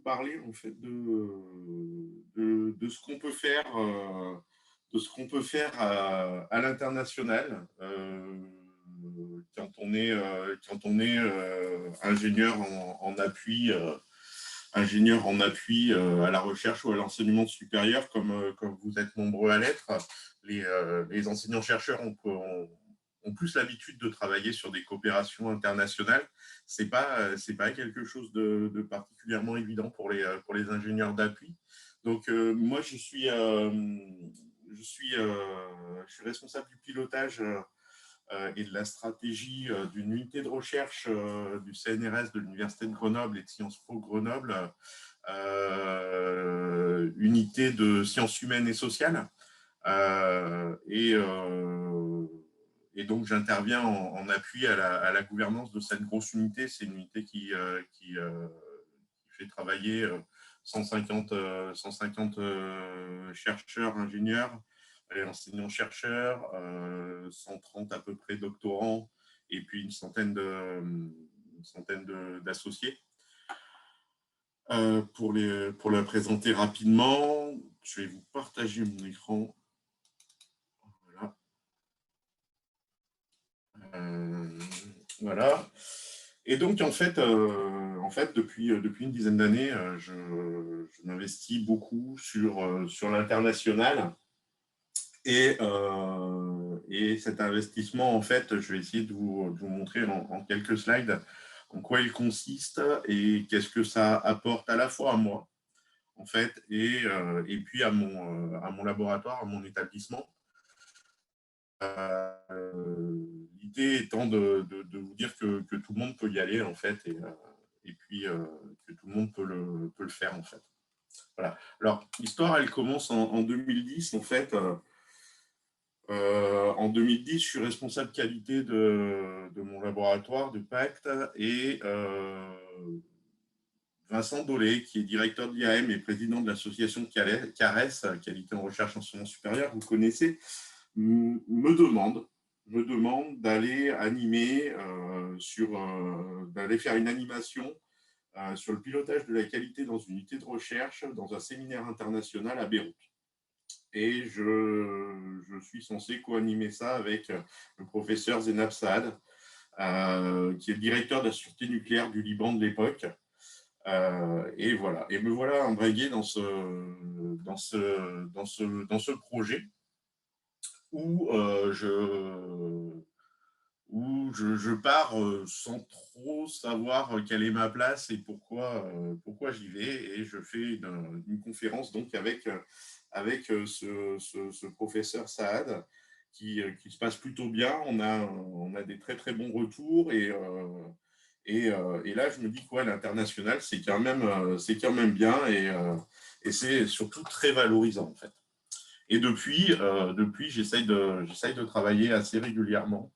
parler en fait de ce qu'on peut faire, à l'international quand on est ingénieur en appui à la recherche ou à l'enseignement supérieur, comme vous êtes nombreux à l'être. Les enseignants-chercheurs ont plus l'habitude de travailler sur des coopérations internationales. C'est pas quelque chose de particulièrement évident pour les ingénieurs d'appui. Donc, moi, je suis responsable du pilotage et de la stratégie d'une unité de recherche du CNRS de l'Université de Grenoble et de Sciences Po Grenoble, unité de sciences humaines et sociales. Et donc, j'interviens en appui à la gouvernance de cette grosse unité. C'est une unité qui fait travailler 150 chercheurs, ingénieurs, et enseignants-chercheurs, 130 à peu près doctorants, et puis une centaine d'associés. Pour la présenter rapidement, je vais vous partager mon écran. Voilà. Voilà. Et donc, en fait depuis une dizaine d'années, je m'investis beaucoup sur l'international. Et cet investissement, en fait, je vais essayer de vous montrer en quelques slides en quoi il consiste et qu'est-ce que ça apporte à la fois à moi, en fait, et puis à mon laboratoire, à mon établissement. L'idée étant de vous dire que tout le monde peut y aller, en fait, et puis que tout le monde peut le faire, en fait. Voilà. Alors, l'histoire, elle commence en 2010, en fait. En 2010, je suis responsable qualité de mon laboratoire de Pacte, et Vincent Dolé, qui est directeur de l'IAM et président de l'association CARES, Qualité en Recherche et Enseignement Supérieur, vous connaissez, me demande d'aller animer, d'aller faire une animation sur le pilotage de la qualité dans une unité de recherche dans un séminaire international à Beyrouth. Et je suis censé co-animer ça avec le professeur Zeinab Saad, qui est le directeur de la sûreté nucléaire du Liban de l'époque. Et voilà. Et me voilà embrayé dans ce projet où je pars sans trop savoir quelle est ma place et pourquoi j'y vais. Et je fais une conférence donc avec ce professeur Saad qui se passe plutôt bien. On a des très très bons retours, et là je me dis quoi, l'international c'est quand même bien, et c'est surtout très valorisant, en fait. Et depuis j'essaye de travailler assez régulièrement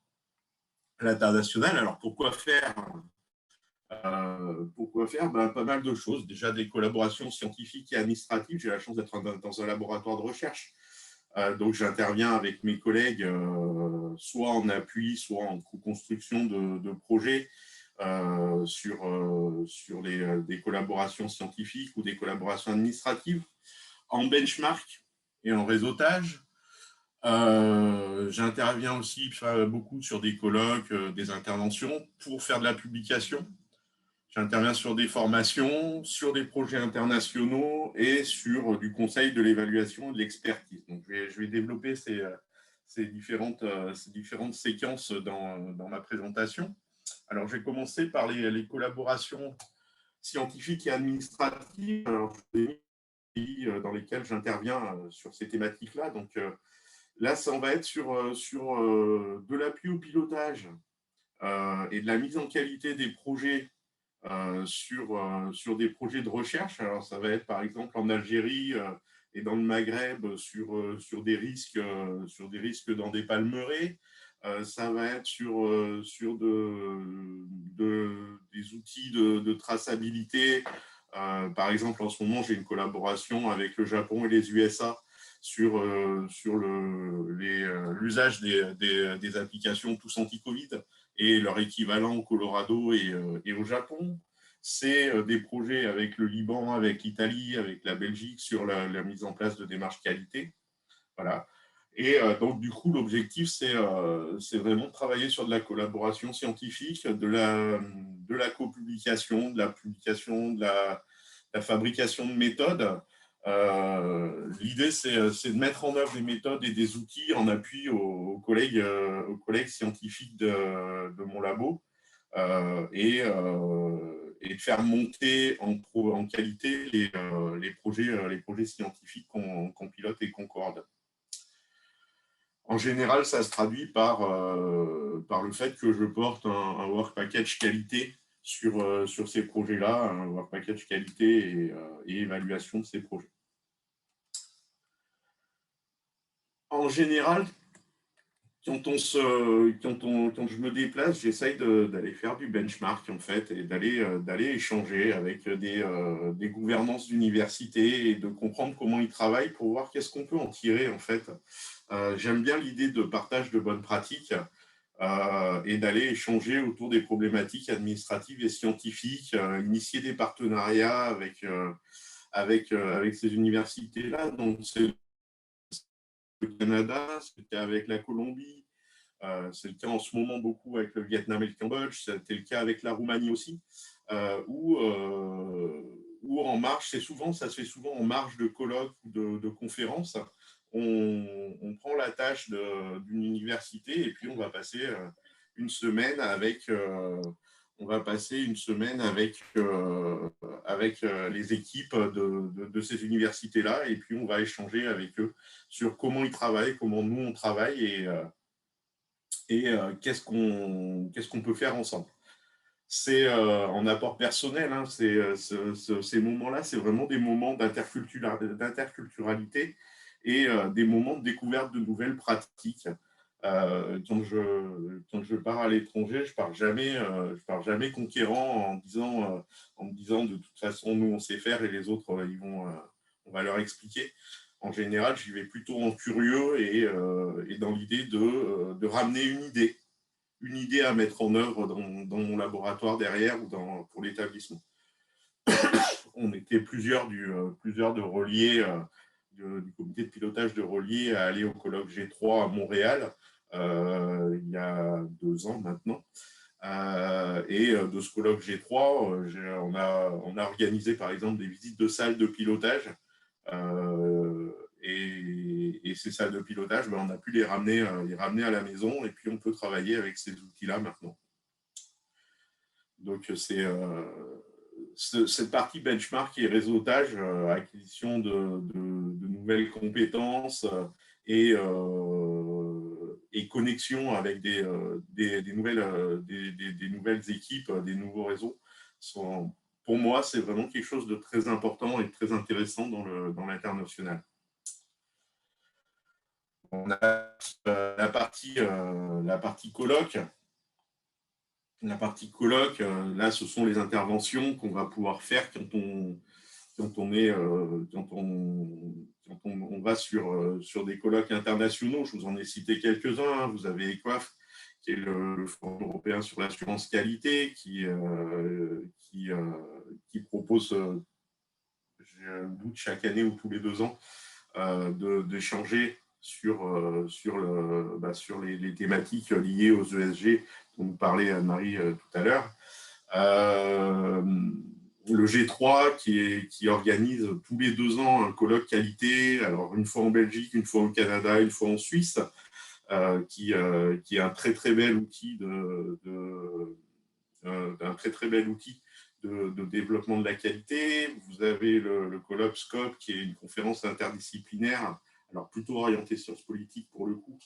à l'international. Alors pourquoi faire pas mal de choses. Déjà des collaborations scientifiques et administratives. J'ai la chance d'être dans un laboratoire de recherche. Donc j'interviens avec mes collègues, soit en appui, soit en co-construction de projets sur des collaborations scientifiques ou des collaborations administratives, en benchmark et en réseautage. J'interviens aussi beaucoup sur des colloques, des interventions pour faire de la publication. J'interviens sur des formations, sur des projets internationaux et sur du conseil, de l'évaluation et de l'expertise. Donc, je vais développer ces différentes séquences dans ma présentation. Alors, je vais commencer par les collaborations scientifiques et administratives. Alors, je vous ai mis les pays dans lesquels j'interviens sur ces thématiques-là. Donc, là, ça, on va être sur de l'appui au pilotage et de la mise en qualité des projets sur des projets de recherche. Alors, ça va être par exemple en Algérie et dans le Maghreb sur des risques dans des palmeraies. Ça va être sur des outils de traçabilité. Par exemple, en ce moment, j'ai une collaboration avec le Japon et les USA sur l'usage des applications tous anti-Covid et leur équivalent au Colorado et au Japon. c'est des projets avec le Liban, avec l'Italie, avec la Belgique sur la mise en place de démarches qualité. Voilà. Et donc, du coup, l'objectif, c'est vraiment de travailler sur de la collaboration scientifique, de la copublication, de la publication, de la fabrication de méthodes. L'idée, c'est de mettre en œuvre des méthodes et des outils en appui aux collègues scientifiques de mon labo et de faire monter en qualité les projets scientifiques qu'on pilote et qu'on coordonne. En général, ça se traduit par le fait que je porte un work package qualité sur ces projets-là, un work package qualité et évaluation de ces projets. En général, quand je me déplace, j'essaye d'aller faire du benchmark en fait et d'aller échanger avec des gouvernances d'université et de comprendre comment ils travaillent pour voir qu'est-ce qu'on peut en tirer en fait. J'aime bien l'idée de partage de bonnes pratiques et d'aller échanger autour des problématiques administratives et scientifiques, initier des partenariats avec ces universités-là. Donc, c'est le Canada, c'est le cas avec la Colombie, c'est le cas en ce moment beaucoup avec le Vietnam et le Cambodge, c'était le cas avec la Roumanie aussi, où en marge, ça se fait souvent en marge de colloques ou de conférences. On prend la tâche d'une université et puis on va passer une semaine avec les équipes de ces universités-là et puis on va échanger avec eux sur comment ils travaillent, comment nous on travaille et qu'est-ce qu'on peut faire ensemble. C'est en apport personnel, hein, ces moments-là, c'est vraiment des moments d'interculturalité et des moments de découverte de nouvelles pratiques. Quand je pars à l'étranger, je pars jamais conquérant en me disant de toute façon, nous, on sait faire et les autres, on va leur expliquer. En général, j'y vais plutôt en curieux et dans l'idée de ramener une idée à mettre en œuvre dans mon laboratoire derrière ou pour l'établissement. On était plusieurs de reliés, du comité de pilotage de reliés à aller au colloque G3 à Montréal il y a 2 ans maintenant. Et de ce colloque G3, on a organisé par exemple des visites de salles de pilotage. Et ces salles de pilotage, on a pu les ramener à la maison et puis on peut travailler avec ces outils-là maintenant. Donc, c'est cette partie benchmark et réseautage, acquisition de nouvelles compétences et connexion avec des nouvelles équipes, des nouveaux réseaux. Pour moi, c'est vraiment quelque chose de très important et très intéressant dans l'international. On a la partie colloque. La partie colloque, là, ce sont les interventions qu'on va pouvoir faire quand on va sur des colloques internationaux. Je vous en ai cité quelques-uns. Hein. Vous avez EQUAF, qui est le Forum européen sur l'assurance qualité, qui propose, j'ai un doute, chaque année ou tous les 2 ans, d'échanger sur les thématiques liées aux ESG dont nous parlait Anne-Marie tout à l'heure. Le G3 qui organise tous les 2 ans un colloque qualité, alors une fois en Belgique, une fois au Canada, une fois en Suisse, qui est un très très bel outil de développement de la qualité. Vous avez le colloque SCOPE, qui est une conférence interdisciplinaire, alors plutôt orientée sciences politiques pour le coup,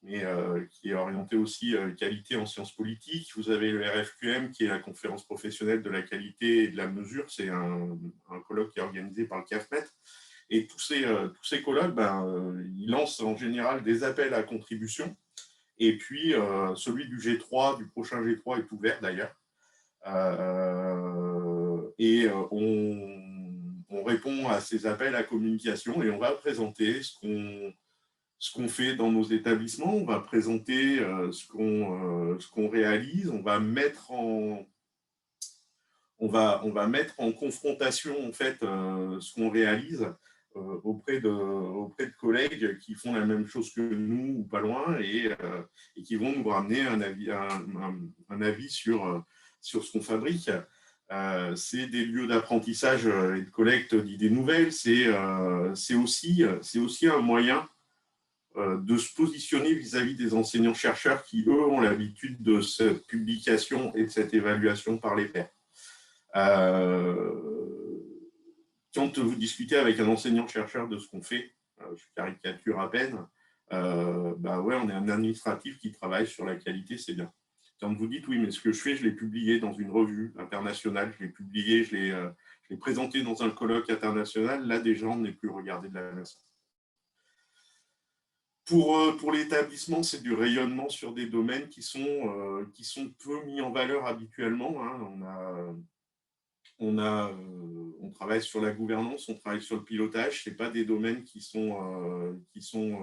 mais qui est orientée aussi qualité en sciences politiques. Vous avez le RFQM, qui est la conférence professionnelle de la qualité et de la mesure. C'est un colloque qui est organisé par le CAFMET. Et tous ces colloques, ils lancent en général des appels à contribution. Et puis, celui du G3, du prochain G3 est ouvert d'ailleurs. Et on répond à ces appels à communication et on va présenter ce qu'on fait dans nos établissements, on va présenter ce qu'on réalise, on va mettre on va mettre en confrontation en fait ce qu'on réalise auprès de collègues qui font la même chose que nous ou pas loin et qui vont nous ramener un avis sur ce qu'on fabrique. C'est des lieux d'apprentissage et de collecte d'idées nouvelles. C'est aussi un moyen de se positionner vis-à-vis des enseignants-chercheurs qui, eux, ont l'habitude de cette publication et de cette évaluation par les pairs. Quand vous discutez avec un enseignant-chercheur de ce qu'on fait, je caricature à peine, ouais, on est un administratif qui travaille sur la qualité, c'est bien. Quand vous dites, oui, mais ce que je fais, je l'ai publié dans une revue internationale, je l'ai publié, je l'ai présenté dans un colloque international, là, déjà, on n'est plus regardé de la même façon. Pour l'établissement, c'est du rayonnement sur des domaines qui sont peu mis en valeur habituellement. Hein. On travaille sur la gouvernance, on travaille sur le pilotage. Ce n'est pas des domaines qui sont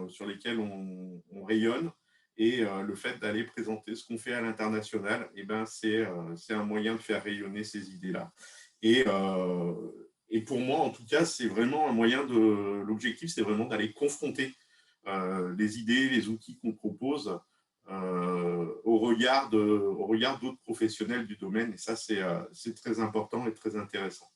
sur lesquels on rayonne. Et le fait d'aller présenter ce qu'on fait à l'international, eh ben, c'est un moyen de faire rayonner ces idées-là. Et pour moi, en tout cas, c'est vraiment un moyen de... L'objectif, c'est vraiment d'aller confronter les idées, les outils qu'on propose au regard d'autres professionnels du domaine. Et ça, c'est très important et très intéressant.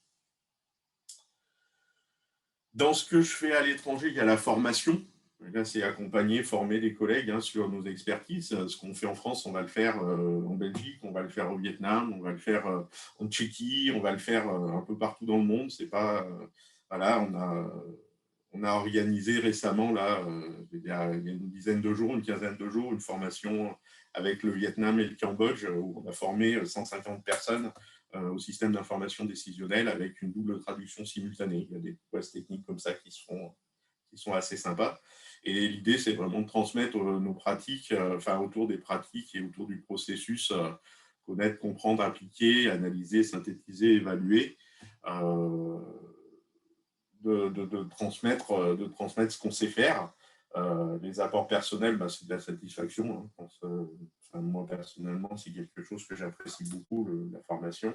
Dans ce que je fais à l'étranger, il y a la formation. Là, c'est accompagner, former des collègues sur nos expertises. Ce qu'on fait en France, on va le faire en Belgique, on va le faire au Vietnam, on va le faire en Tchéquie, on va le faire un peu partout dans le monde. C'est pas... voilà, on a organisé récemment, là, il y a une dizaine de jours, une quinzaine de jours, une formation avec le Vietnam et le Cambodge où on a formé 150 personnes au système d'information décisionnelle avec une double traduction simultanée. Il y a des prouesses techniques comme ça qui sont assez sympas. Et l'idée, c'est vraiment de transmettre nos pratiques, autour des pratiques et autour du processus, connaître, comprendre, appliquer, analyser, synthétiser, évaluer. De transmettre ce qu'on sait faire. Les apports personnels, c'est de la satisfaction. Hein. Moi, personnellement, c'est quelque chose que j'apprécie beaucoup, la formation.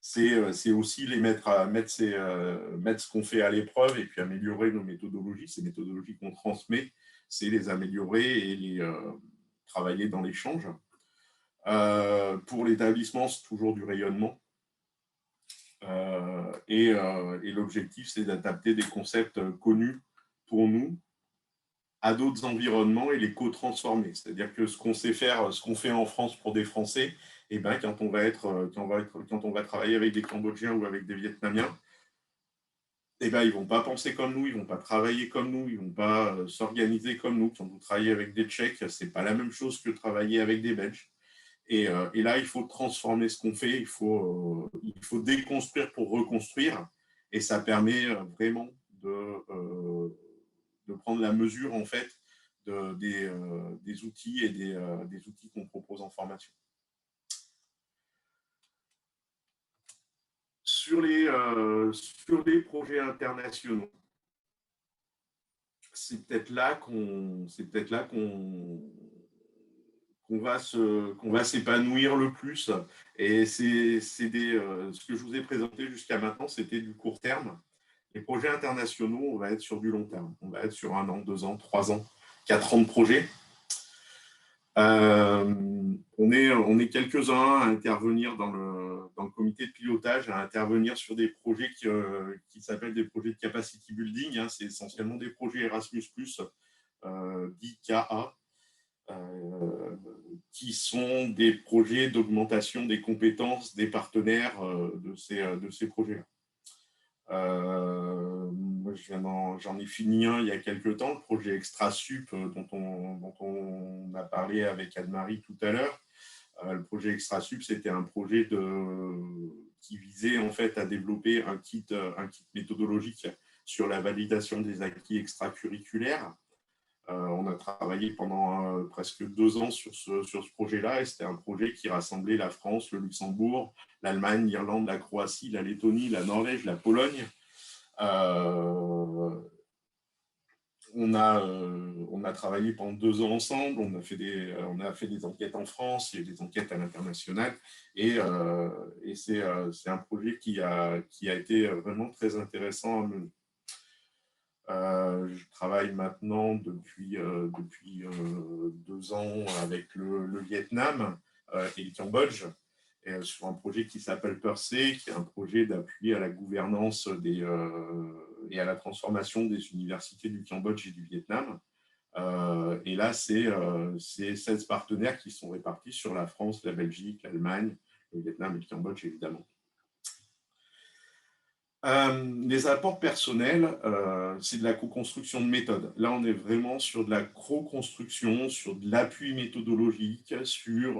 C'est aussi mettre ce qu'on fait à l'épreuve et puis améliorer nos méthodologies. Ces méthodologies qu'on transmet, c'est les améliorer et les travailler dans l'échange. Pour l'établissement, c'est toujours du rayonnement. Et l'objectif, c'est d'adapter des concepts connus pour nous à d'autres environnements et les co-transformer. C'est-à-dire que ce qu'on sait faire, ce qu'on fait en France pour des Français, et ben, quand on va travailler avec des Cambodgiens ou avec des Vietnamiens, et ben, ils ne vont pas penser comme nous, ils ne vont pas travailler comme nous, ils ne vont pas s'organiser comme nous. Quand vous travaillez avec des Tchèques, ce n'est pas la même chose que travailler avec des Belges. Et là, il faut transformer ce qu'on fait, il faut déconstruire pour reconstruire. Et ça permet vraiment de prendre la mesure, en fait, des outils et des outils qu'on propose en formation. Sur les projets internationaux, c'est peut-être là qu'on va s'épanouir le plus. Et ce que je vous ai présenté jusqu'à maintenant, c'était du court terme. Les projets internationaux, on va être sur du long terme. On va être sur 1 an, 2 ans, 3 ans, 4 ans de projet. On est quelques-uns à intervenir dans le comité de pilotage, à intervenir sur des projets qui s'appellent des projets de capacity building. Hein. C'est essentiellement des projets Erasmus+, dits KA, qui sont des projets d'augmentation des compétences des partenaires de ces projets-là. Moi, j'en ai fini un il y a quelques temps, le projet ExtraSup dont on a parlé avec Anne-Marie tout à l'heure. Le projet ExtraSup, c'était un projet qui visait en fait à développer un kit méthodologique sur la validation des acquis extracurriculaires. On a travaillé pendant presque 2 ans sur ce projet-là et c'était un projet qui rassemblait la France, le Luxembourg, l'Allemagne, l'Irlande, la Croatie, la Lettonie, la Norvège, la Pologne. on a travaillé pendant 2 ans ensemble, on a fait des enquêtes en France, il y a des enquêtes à l'international, et c'est un projet qui a été vraiment très intéressant à mener. Je travaille maintenant depuis 2 ans avec le Vietnam et le Cambodge, sur un projet qui s'appelle PERSE, qui est un projet d'appui à la gouvernance et à la transformation des universités du Cambodge et du Vietnam. Et là, c'est 16 partenaires qui sont répartis sur la France, la Belgique, l'Allemagne, le Vietnam et le Cambodge, évidemment. Les apports personnels, c'est de la co-construction de méthodes. Là, on est vraiment sur de la co-construction, sur de l'appui méthodologique, sur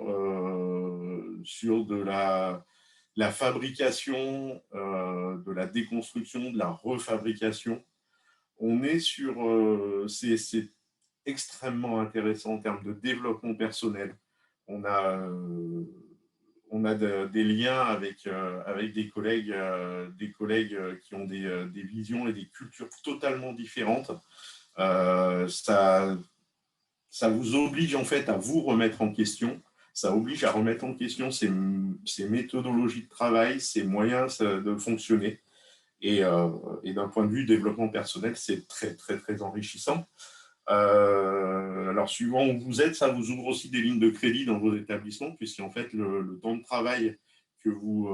de la fabrication, de la déconstruction, de la refabrication. On est sur... c'est extrêmement intéressant en termes de développement personnel. On a des liens avec des collègues qui ont des visions et des cultures totalement différentes. Ça vous oblige en fait à vous remettre en question. Ça oblige à remettre en question ces méthodologies de travail, ces moyens de fonctionner. Et d'un point de vue développement personnel, c'est très, très, très enrichissant. Alors, suivant où vous êtes, ça vous ouvre aussi des lignes de crédit dans vos établissements, puisqu'en fait, le temps de travail que vous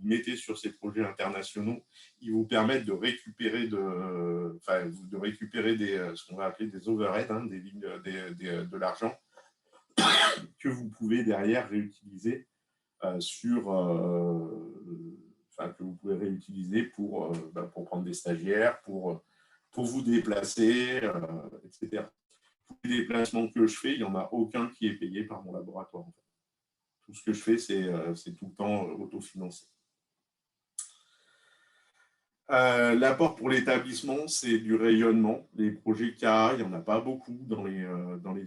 mettez sur ces projets internationaux, ils vous permettent de récupérer ce qu'on va appeler des overheads, hein, des lignes, de l'argent que vous pouvez derrière réutiliser que vous pouvez réutiliser pour prendre des stagiaires, pour vous déplacer, etc. Tous les déplacements que je fais, il n'y en a aucun qui est payé par mon laboratoire. En fait. Tout ce que je fais, c'est tout le temps autofinancé. L'apport pour l'établissement, c'est du rayonnement. Les projets CAA, il n'y en a pas beaucoup dans les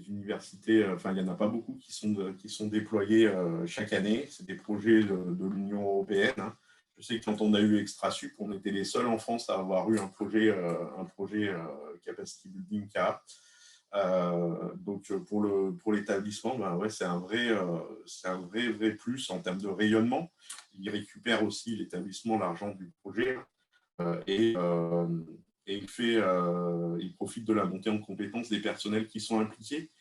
universités. Enfin, il n'y en a pas beaucoup qui sont déployés chaque année. C'est des projets de l'Union européenne. Hein. Je sais que quand on a eu ExtraSup, on était les seuls en France à avoir eu un projet Capacity Building CAA. Donc pour l'établissement, ouais, c'est un vrai plus en termes de rayonnement. Il récupère aussi l'établissement l'argent du projet. Et il profite de la montée en compétences des personnels qui sont impliqués.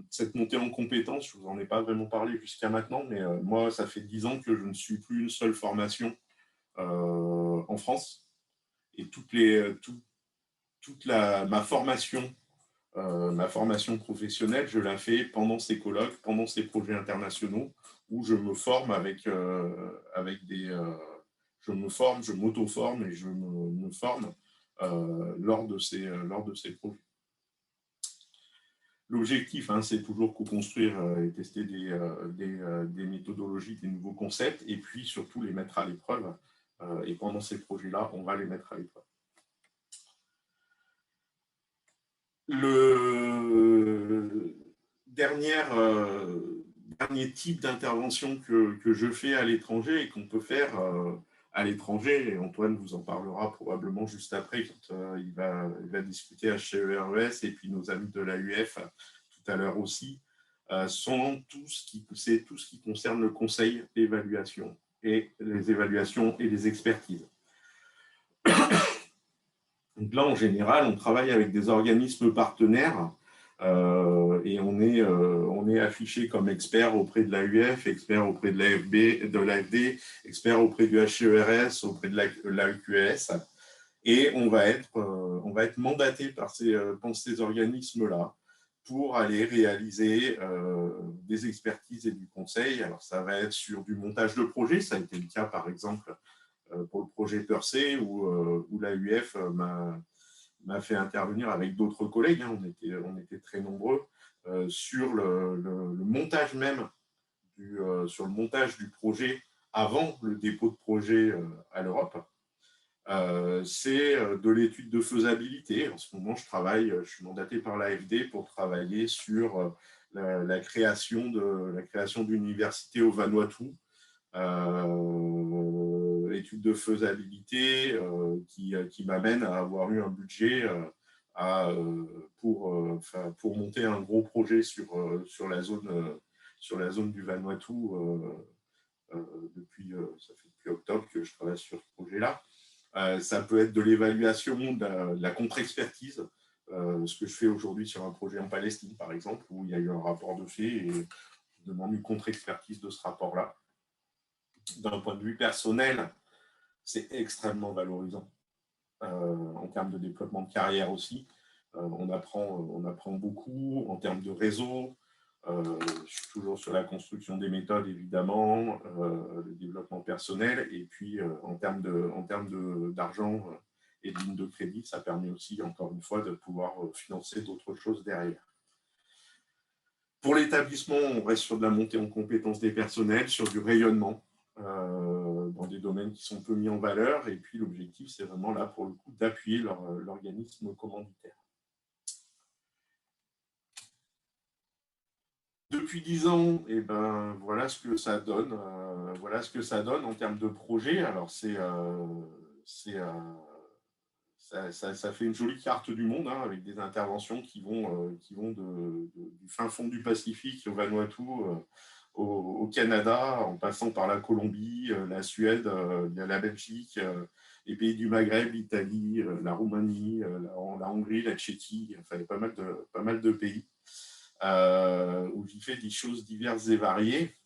Cette montée en compétences, je ne vous en ai pas vraiment parlé jusqu'à maintenant, mais moi, ça fait 10 ans que je ne suis plus une seule formation en France. Et ma formation professionnelle, je la fais pendant ces colloques, pendant ces projets internationaux, où je me forme je m'auto-forme et je me forme lors de ces projets. L'objectif, hein, c'est toujours co-construire et tester des méthodologies, des nouveaux concepts, et puis surtout les mettre à l'épreuve. Et pendant ces projets-là, on va les mettre à l'épreuve. Le dernier type d'intervention que je fais à l'étranger et qu'on peut faire à l'étranger, et Antoine vous en parlera probablement juste après quand il va discuter HCERES et puis nos amis de l'AUF tout à l'heure aussi, c'est tout ce qui concerne le conseil, l'évaluation et les évaluations et les expertises. Donc là, en général, on travaille avec des organismes partenaires et on est affiché comme expert auprès de l'AUF, expert auprès de l'AFD, expert auprès du HCERES, auprès de l'AEQS. Et on va être mandaté par ces organismes-là pour aller réaliser des expertises et du conseil. Alors, ça va être sur du montage de projet. Ça a été le cas, par exemple, pour le projet PERSE, où l'AUF m'a fait intervenir avec d'autres collègues, hein, on était très nombreux, sur le montage même, sur le montage du projet avant le dépôt de projet à l'Europe. C'est de l'étude de faisabilité. En ce moment, je suis mandaté par l'AFD pour travailler sur la création d'une université au Vanuatu. Étude de faisabilité qui m'amène à avoir eu un budget pour monter un gros projet sur la zone du Vanuatu ça fait depuis octobre que je travaille sur ce projet-là. Ça peut être de l'évaluation, de la contre-expertise, ce que je fais aujourd'hui sur un projet en Palestine, par exemple, où il y a eu un rapport de fait et je demande une contre-expertise de ce rapport-là. D'un point de vue personnel, c'est extrêmement valorisant en termes de développement de carrière aussi. On apprend beaucoup en termes de réseau. Je suis toujours sur la construction des méthodes, évidemment, le développement personnel, et puis en termes d'argent et de lignes de crédit, ça permet aussi, encore une fois, de pouvoir financer d'autres choses derrière. Pour l'établissement, on reste sur de la montée en compétences des personnels, sur du rayonnement dans des domaines qui sont peu mis en valeur, et puis l'objectif, c'est vraiment là, pour le coup, d'appuyer l'organisme commanditaire. Depuis 10 ans, eh ben, voilà ce que ça donne. Voilà ce que ça donne en termes de projet. Alors, ça fait une jolie carte du monde hein, avec des interventions qui vont du fin fond du Pacifique au Vanuatu, au Canada, en passant par la Colombie, la Suède, la Belgique, les pays du Maghreb, l'Italie, la Roumanie, la Hongrie, la Tchéquie. Enfin, il y a pas mal de pays. Où j'y fais des choses diverses et variées.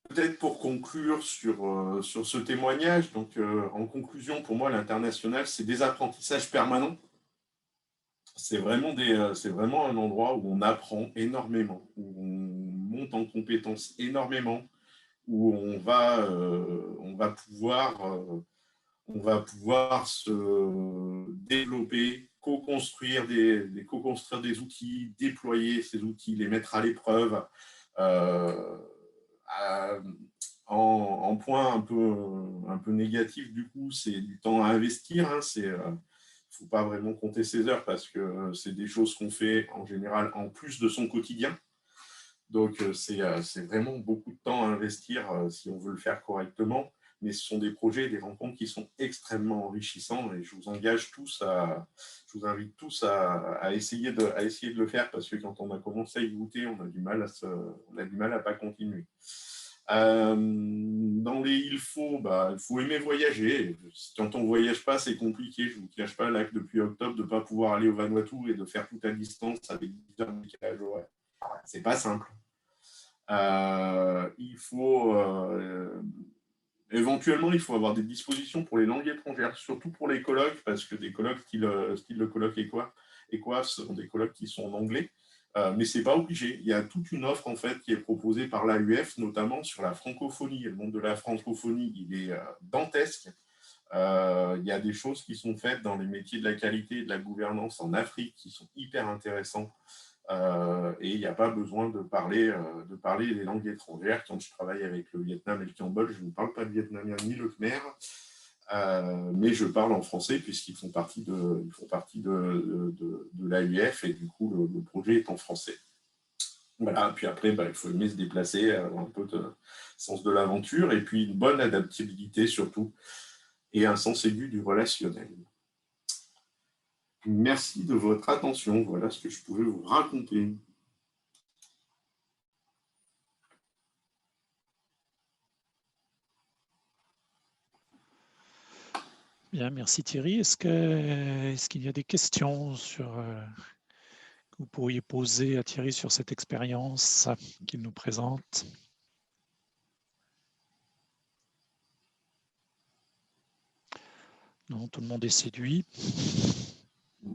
Peut-être pour conclure sur ce témoignage, donc en conclusion, pour moi, l'international, c'est des apprentissages permanents. C'est vraiment un endroit où on apprend énormément, où on monte en compétences énormément, où on va pouvoir se développer, co-construire des outils, déployer ces outils, les mettre à l'épreuve. En point un peu négatif, du coup, c'est du temps à investir. Hein, il ne faut pas vraiment compter ses heures parce que c'est des choses qu'on fait en général en plus de son quotidien. Donc, c'est vraiment beaucoup de temps à investir si on veut le faire correctement. Mais ce sont des projets et des rencontres qui sont extrêmement enrichissants et je vous invite tous à essayer de le faire parce que quand on a commencé à y goûter, on a du mal à pas continuer. Il faut aimer voyager. Quand on ne voyage pas, c'est compliqué. Je ne vous cache pas là que depuis octobre, de ne pas pouvoir aller au Vanuatu et de faire tout à distance avec 10 heures de décalage horaire. C'est pas simple. Éventuellement, il faut avoir des dispositions pour les langues étrangères, surtout pour les colloques, parce que des colloques style le colloque EQUAF sont des colloques qui sont en anglais, mais ce n'est pas obligé. Il y a toute une offre en fait, qui est proposée par l'AUF, notamment sur la francophonie. Et le monde de la francophonie, il est dantesque. Il y a des choses qui sont faites dans les métiers de la qualité et de la gouvernance en Afrique qui sont hyper intéressants. Et il n'y a pas besoin de parler les langues étrangères. Quand je travaille avec le Vietnam et le Cambodge, je ne parle pas le vietnamien ni le khmer, mais je parle en français puisqu'ils font partie de l'AUF et du coup, le projet est en français. Voilà, puis après, il faut aimer se déplacer, avoir un peu de sens de l'aventure et puis une bonne adaptabilité surtout et un sens aigu du relationnel. Merci de votre attention. Voilà ce que je pouvais vous raconter. Bien, merci Thierry. Est-ce qu'il y a des questions que vous pourriez poser à Thierry sur cette expérience qu'il nous présente? Non, tout le monde est séduit.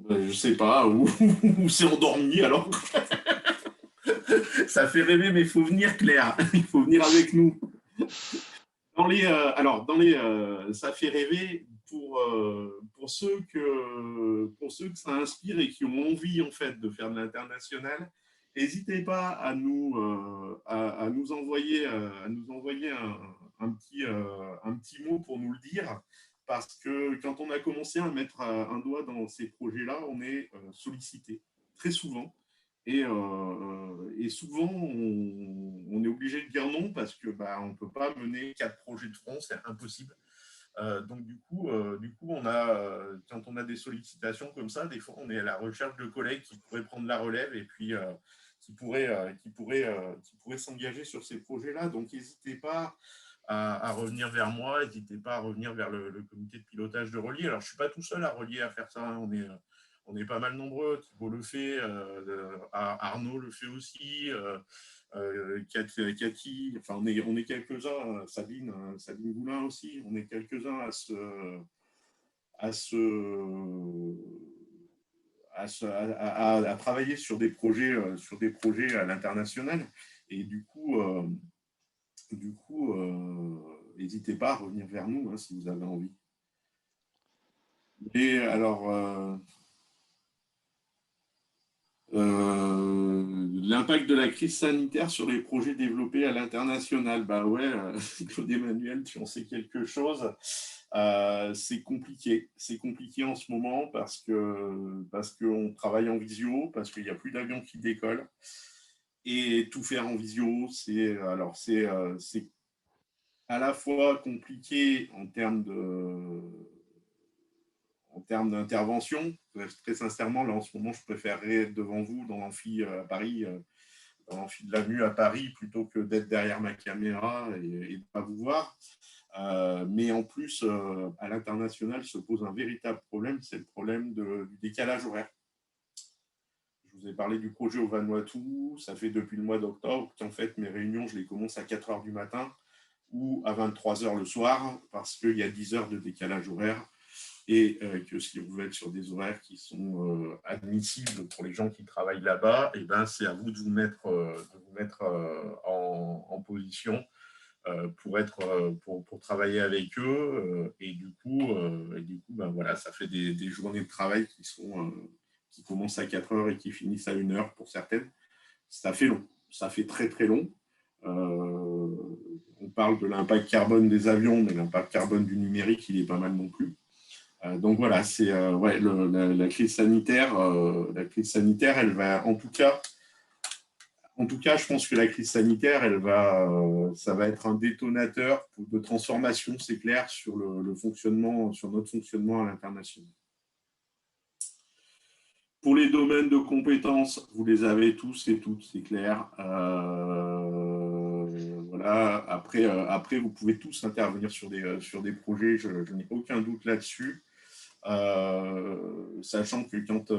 Je ne sais pas, ou c'est endormi alors. Ça fait rêver, mais il faut venir, Claire. Il faut venir avec nous. Ça fait rêver pour ceux que ça inspire et qui ont envie en fait de faire de l'international. N'hésitez pas à nous envoyer un petit mot pour nous le dire, parce que quand on a commencé à mettre un doigt dans ces projets-là, on est sollicité très souvent. Et souvent, on est obligé de dire non parce que on ne peut pas mener 4 projets de front, c'est impossible. Donc quand on a des sollicitations comme ça, des fois, on est à la recherche de collègues qui pourraient prendre la relève et puis qui pourraient s'engager sur ces projets-là. Donc, n'hésitez pas à revenir vers moi, n'hésitez pas à revenir vers le comité de pilotage de Relier. Alors, je ne suis pas tout seul à Relier à faire ça, hein. On est pas mal nombreux. Thibault le fait, Arnaud le fait aussi, Cathy, enfin on est quelques-uns, Sabine Goulin aussi, on est quelques-uns à travailler sur des projets à l'international. Et du coup, n'hésitez pas à revenir vers nous, hein, si vous avez envie. Et alors, l'impact de la crise sanitaire sur les projets développés à l'international. Bah ouais, Claude Emmanuel, tu en sais quelque chose. C'est compliqué. C'est compliqué en ce moment parce qu'on travaille en visio, parce qu'il n'y a plus d'avions qui décollent. Et tout faire en visio, c'est à la fois compliqué en termes d'intervention. Très sincèrement, là en ce moment, je préférerais être devant vous dans l'amphi à Paris, dans l'amphi de la MU à Paris, plutôt que d'être derrière ma caméra et de ne pas vous voir. Mais en plus, à l'international se pose un véritable problème, c'est le problème du décalage horaire. Je vous ai parlé du projet au Vanuatu, ça fait depuis le mois d'octobre qu'en fait mes réunions, je les commence à 4 heures du matin ou à 23 heures le soir, parce qu'il y a 10 heures de décalage horaire, et que si vous êtes sur des horaires qui sont admissibles pour les gens qui travaillent là-bas, et c'est à vous de vous mettre en position pour travailler avec eux. Et du coup, voilà, ça fait des journées de travail qui commencent à 4 heures et qui finissent à 1 heure pour certaines. Ça fait long, ça fait très très long. On parle de l'impact carbone des avions, mais l'impact carbone du numérique, il est pas mal non plus. Donc voilà, c'est la crise sanitaire. La crise sanitaire, elle va, en tout cas, je pense que la crise sanitaire, ça va être un détonateur de transformation, c'est clair, sur le fonctionnement, sur notre fonctionnement à l'international. Pour les domaines de compétences, vous les avez tous et toutes, c'est clair. Voilà. Après, vous pouvez tous intervenir sur des projets, je n'ai aucun doute là-dessus. Sachant que quand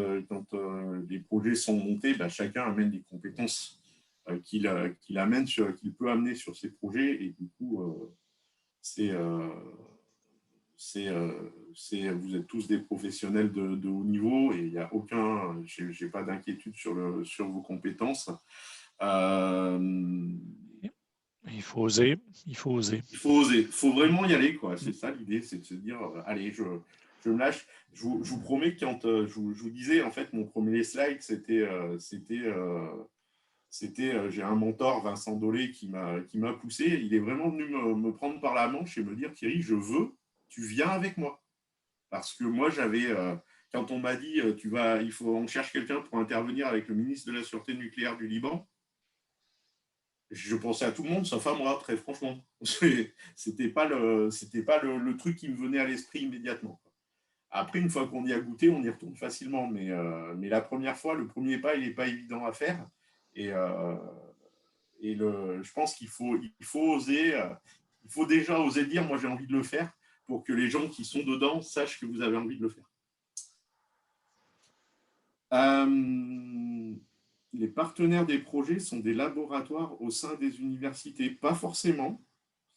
les projets sont montés, chacun amène des compétences qu'il peut amener sur ces projets, et du coup, vous êtes tous des professionnels de haut niveau, et il n'y a j'ai pas d'inquiétude sur vos compétences. Il faut oser, il faut oser. Il faut oser, il faut vraiment y aller, quoi. C'est ça l'idée, c'est de se dire, allez, je me lâche. Je vous promets que quand je vous disais, en fait, mon premier slide, c'était j'ai un mentor, Vincent Dolé, qui m'a poussé. Il est vraiment venu me prendre par la manche et me dire, Thierry, tu viens avec moi. Parce que moi, quand on m'a dit, on cherche quelqu'un pour intervenir avec le ministre de la Sûreté nucléaire du Liban, je pensais à tout le monde, sauf à moi, très franchement. C'était pas le truc qui me venait à l'esprit immédiatement. Après, une fois qu'on y a goûté, on y retourne facilement. Mais la première fois, le premier pas, il n'est pas évident à faire. Et je pense qu'il faut oser. Il faut déjà oser dire, moi, j'ai envie de le faire, pour que les gens qui sont dedans sachent que vous avez envie de le faire. Les partenaires des projets sont des laboratoires au sein des universités. Pas forcément.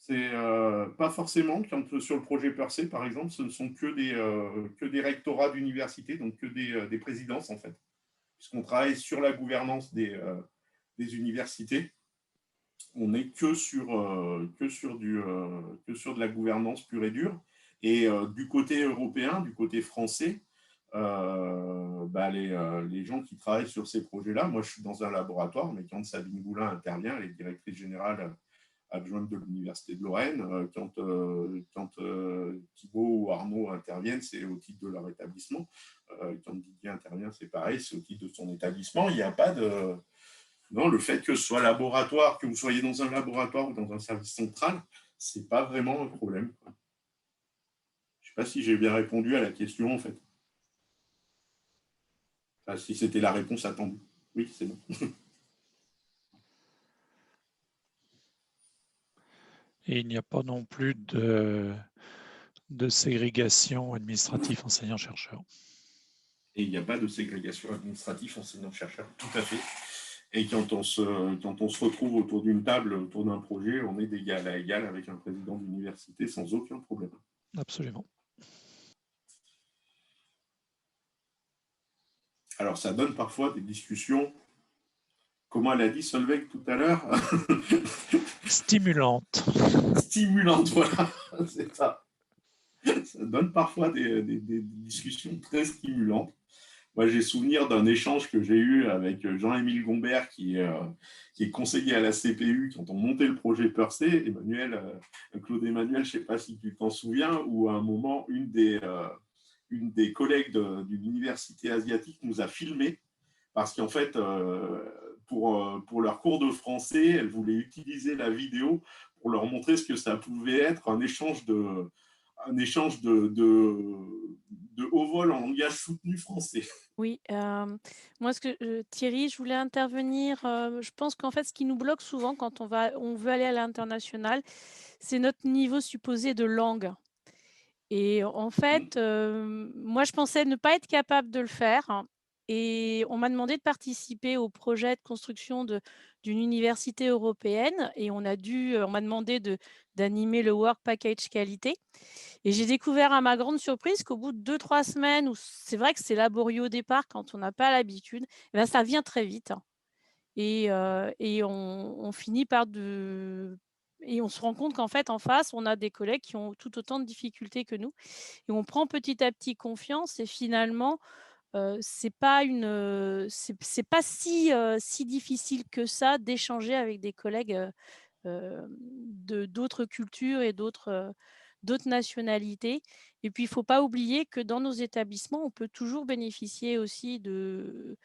Pas forcément. Quand sur le projet Percé, par exemple, ce ne sont que des rectorats d'université, donc que des présidences, en fait. Puisqu'on travaille sur la gouvernance des universités. On n'est que sur de la gouvernance pure et dure. Et du côté européen, du côté français, les gens qui travaillent sur ces projets-là, moi je suis dans un laboratoire, mais quand Sabine Goulin intervient, elle est directrice générale adjointe de l'Université de Lorraine, quand Thibault ou Arnaud interviennent, c'est au titre de leur établissement. quand Didier intervient, c'est pareil, c'est au titre de son établissement. Il n'y a pas de... Non, le fait que ce soit laboratoire, que vous soyez dans un laboratoire ou dans un service central, ce n'est pas vraiment un problème. Je ne sais pas si j'ai bien répondu à la question, en fait. Enfin, si c'était la réponse attendue. Oui, c'est bon. Et il n'y a pas non plus de ségrégation administrative enseignant-chercheur. Et il n'y a pas de ségrégation administrative enseignant-chercheur, tout à fait. Et quand on se retrouve autour d'une table, autour d'un projet, on est d'égal à égal avec un président d'université sans aucun problème. Absolument. Alors, ça donne parfois des discussions, comment elle a dit Solveig tout à l'heure, Stimulante. stimulantes, voilà, c'est ça. Ça donne parfois des discussions très stimulantes. Moi, j'ai souvenir d'un échange que j'ai eu avec Jean-Émile Gombert, qui est conseiller à la CPU quand on montait le projet Percé. Claude Emmanuel, je ne sais pas si tu t'en souviens, où à un moment, une des collègues d'une université asiatique nous a filmé parce qu'en fait, pour leur cours de français, elle voulait utiliser la vidéo pour leur montrer ce que ça pouvait être un échange de haut vol en langage soutenu français. Oui, moi, Thierry, je voulais intervenir. Je pense qu'en fait, ce qui nous bloque souvent quand on veut aller à l'international, c'est notre niveau supposé de langue. Et en fait, moi, je pensais ne pas être capable de le faire. Et on m'a demandé de participer au projet de construction d'une université européenne. Et on m'a demandé d'animer le Work Package Qualité. Et j'ai découvert à ma grande surprise qu'au bout de 2-3 semaines, où c'est vrai que c'est laborieux au départ quand on n'a pas l'habitude, ça vient très vite. Et on finit par et on se rend compte qu'en fait, en face, on a des collègues qui ont tout autant de difficultés que nous. Et on prend petit à petit confiance et finalement, c'est pas si difficile que ça d'échanger avec des collègues d'autres cultures et d'autres nationalités. Et puis, il ne faut pas oublier que dans nos établissements, on peut toujours bénéficier aussi de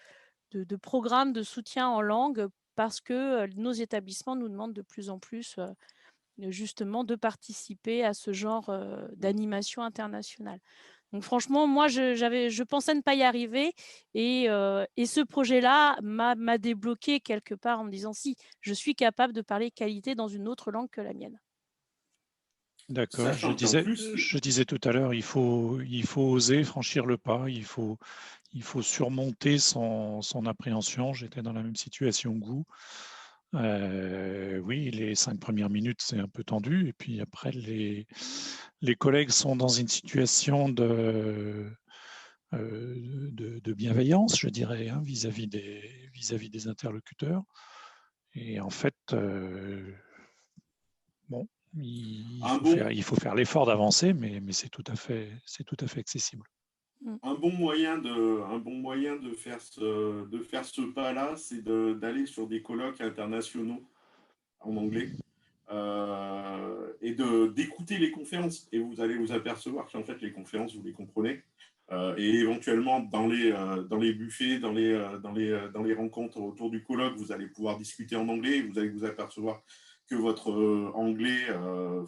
programmes de soutien en langue parce que nos établissements nous demandent de plus en plus justement de participer à ce genre d'animation internationale. Donc franchement, moi, je pensais ne pas y arriver et ce projet-là m'a débloqué quelque part en me disant si, je suis capable de parler qualité dans une autre langue que la mienne. D'accord. Je disais tout à l'heure, il faut oser franchir le pas, il faut surmonter son appréhension. J'étais dans la même situation que vous. Oui, les 5 premières minutes, c'est un peu tendu. Et puis après, les collègues sont dans une situation de bienveillance, je dirais, hein, vis-à-vis des interlocuteurs. Et en fait, bon, il faut faire l'effort d'avancer, mais c'est tout à fait accessible. Un bon moyen de faire ce pas-là, c'est d'aller sur des colloques internationaux en anglais et d'écouter les conférences. Et vous allez vous apercevoir qu'en fait, les conférences, vous les comprenez. Et éventuellement, dans les buffets, dans les rencontres autour du colloque, vous allez pouvoir discuter en anglais. Vous allez vous apercevoir que votre anglais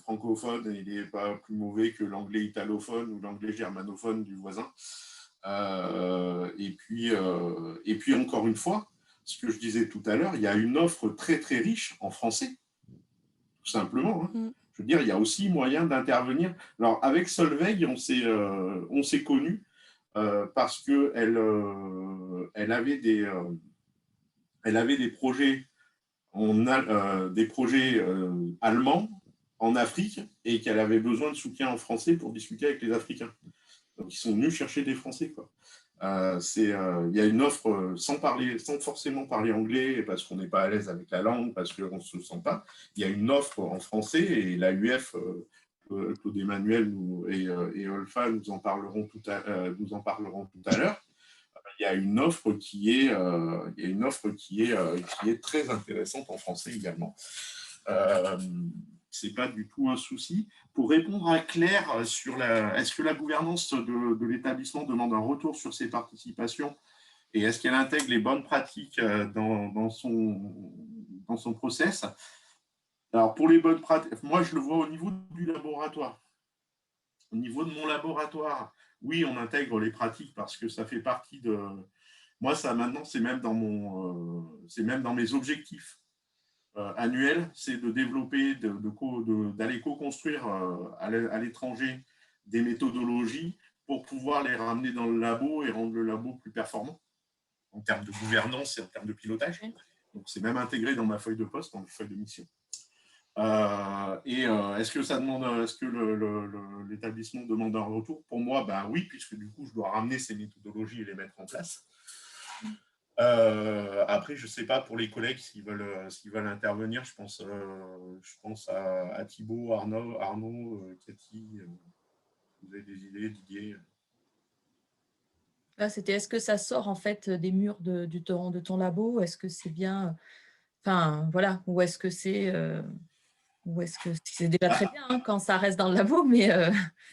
francophone, il n'est pas plus mauvais que l'anglais italophone ou l'anglais germanophone du voisin. Et puis, encore une fois, ce que je disais tout à l'heure, il y a une offre très, très riche en français, tout simplement. Hein. Je veux dire, il y a aussi moyen d'intervenir. Alors, avec Solveig, on s'est connus parce qu'elle avait des projets allemands en Afrique et qu'elle avait besoin de soutien en français pour discuter avec les Africains. Donc, ils sont venus chercher des Français, quoi. Il y a une offre sans forcément parler anglais parce qu'on n'est pas à l'aise avec la langue, parce qu'on ne se sent pas. Il y a une offre en français et la UF, Claude Emmanuel et Olfa nous en parleront tout à l'heure. Il y a une offre qui est très intéressante en français également. Ce n'est pas du tout un souci. Pour répondre à Claire sur est-ce que la gouvernance de l'établissement demande un retour sur ses participations et est-ce qu'elle intègre les bonnes pratiques dans son process? Alors, pour les bonnes pratiques, moi, je le vois au niveau du laboratoire. Au niveau de mon laboratoire, oui, on intègre les pratiques parce que ça fait partie de… Moi, ça, maintenant, c'est même dans mes objectifs annuels, c'est de développer, d'aller co-construire à l'étranger des méthodologies pour pouvoir les ramener dans le labo et rendre le labo plus performant en termes de gouvernance et en termes de pilotage. Donc, c'est même intégré dans ma feuille de poste, dans ma feuille de mission. Est-ce que l'établissement demande un retour? Pour moi, ben oui, puisque du coup, je dois ramener ces méthodologies et les mettre en place. Après, je ne sais pas pour les collègues s'ils veulent intervenir. Je pense à Thibaut, Arnaud, Cathy. Vous avez des idées, Didier? Là, c'était est-ce que ça sort en fait des murs de ton labo? Est-ce que c'est bien, enfin voilà, ou est-ce que c'est déjà très bien hein, quand ça reste dans le labo, mais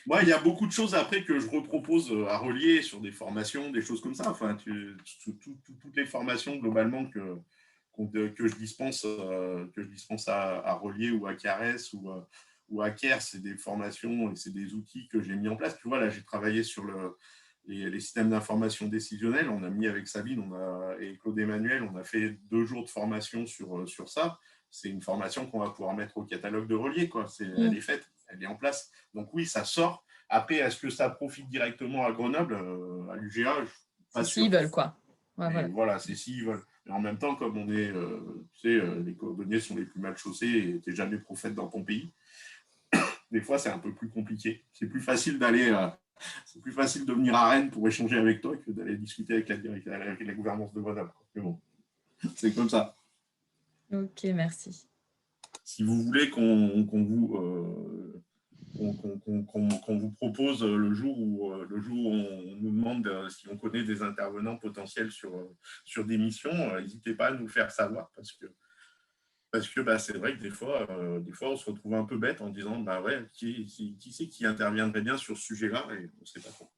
Moi, il y a beaucoup de choses après que je repropose à relier sur des formations, des choses comme ça. Enfin, toutes les formations globalement que je dispense, à relier ou à Caresse ou à Care, c'est des formations et c'est des outils que j'ai mis en place. Tu vois, là, j'ai travaillé sur les systèmes d'information décisionnelle. On a mis avec Sabine et Claude Emmanuel, on a fait 2 jours de formation sur ça. C'est une formation qu'on va pouvoir mettre au catalogue de relier, quoi. Elle est faite, elle est en place. Donc oui, ça sort. Après, est-ce que ça profite directement à Grenoble, à l'UGA? Pas sûr. S'ils veulent, quoi. Ouais, voilà, c'est s'ils veulent. Mais en même temps, comme on est, les cordonniers sont les plus mal chaussés et tu n'es jamais prophète dans ton pays, des fois, c'est un peu plus compliqué. C'est plus facile c'est plus facile de venir à Rennes pour échanger avec toi que d'aller discuter avec la gouvernance de Grenoble. Mais bon, c'est comme ça. Ok, merci. Si vous voulez qu'on vous propose le jour où on nous demande si on connaît des intervenants potentiels sur des missions, n'hésitez pas à nous le faire savoir parce que c'est vrai que des fois, on se retrouve un peu bête en disant bah ouais, qui c'est qui interviendrait bien sur ce sujet-là et on ne sait pas trop.